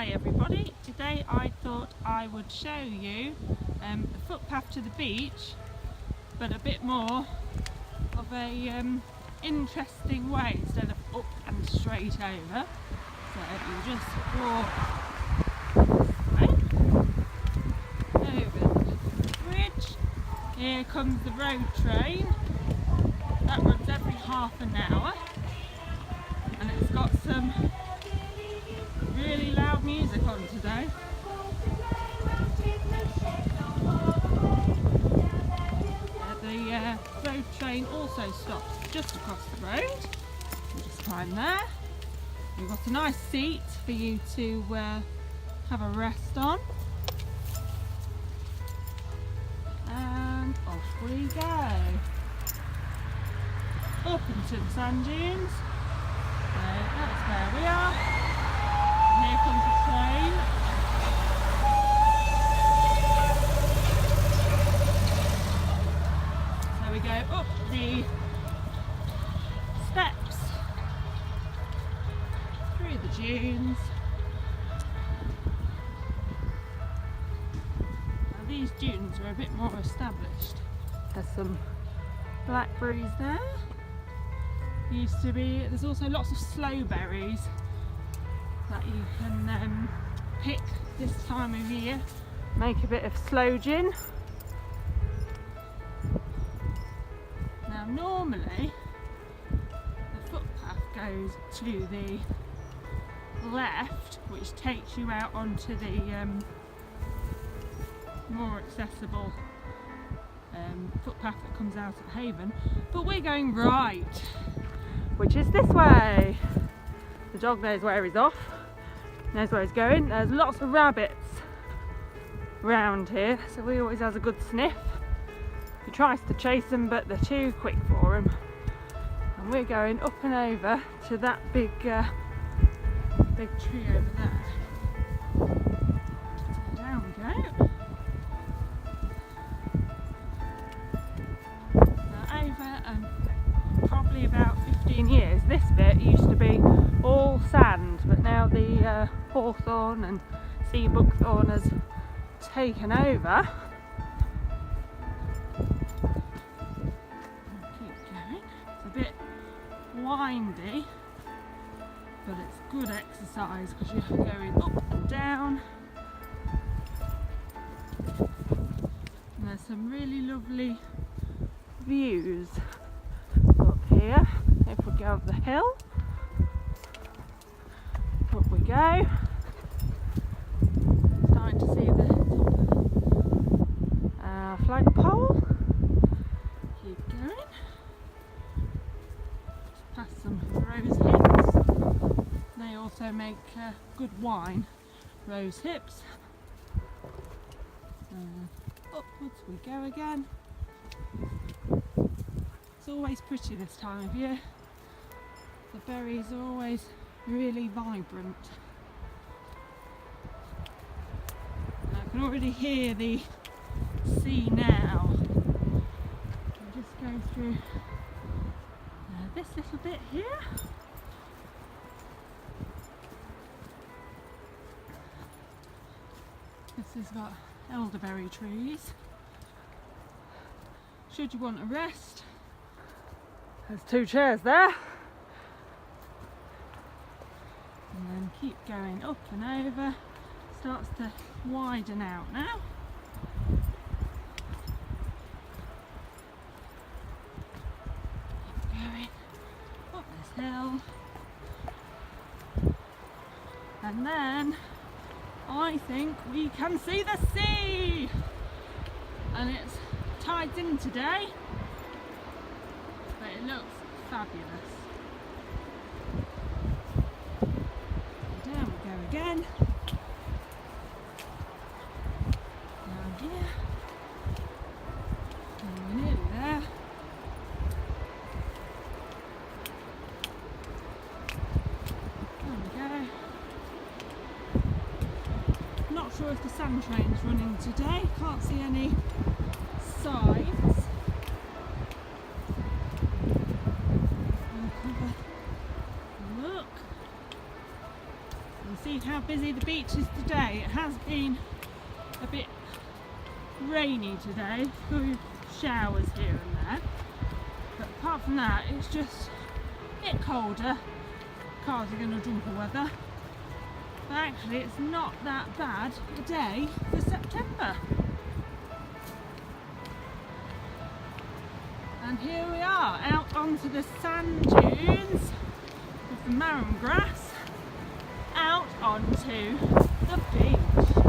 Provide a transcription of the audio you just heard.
Hi everybody, today I thought I would show you the footpath to the beach, but a bit more of a interesting way instead of up and straight over. So you just walk over the bridge. Here comes the road train. That runs every half an hour and it's got some really loud music on today. The road train also stops just across the road. You just climb there. You've got a nice seat for you to have a rest on. And off we go. Up into the sand dunes. So that's where we are. Here comes the train. So we go up the steps, through the dunes. Now these dunes are a bit more established. There's some blackberries there. Used to be, there's also lots of sloe berries that you can pick this time of year, make a bit of sloe gin. Now normally the footpath goes to the left, which takes you out onto the more accessible footpath that comes out at Haven, but we're going right, which is this way. The dog knows where he's off, knows where he's going. There's lots of rabbits around here, so he always has a good sniff. He tries to chase them, but they're too quick for him. And we're going up and over to that big tree over there. So down we go. Now over probably about 15 years, this bit used to be all sand, but now the hawthorn and sea buckthorn has taken over. Keep going. It's a bit windy, but it's good exercise because you're going up and down. And there's some really lovely views up here. If we go up the hill, up we go. Starting to see the top of the flagpole. Keep going. Just past some rose hips. They also make good wine, rose hips. Upwards we go again. It's always pretty this time of year. The berries are always really vibrant. I can already hear the sea now. I'll just go through this little bit here. This has got elderberry trees. Should you want a rest, there's two chairs there. And then keep going up and over. Starts to widen out now. Keep going up this hill. And then I think we can see the sea. And it's tides in today, but it looks fabulous. Down we go again. Down here. And we're nearly there. There we go. Not sure if the sand train's running today. Can't see any signs. Look. You see how busy the beach is today. It has been a bit rainy today, a few showers here and there, but apart from that it's just a bit colder, cardigan or jumper weather, but actually it's not that bad a day for September. And here we are, out onto the sand dunes with the marram grass, out onto the beach.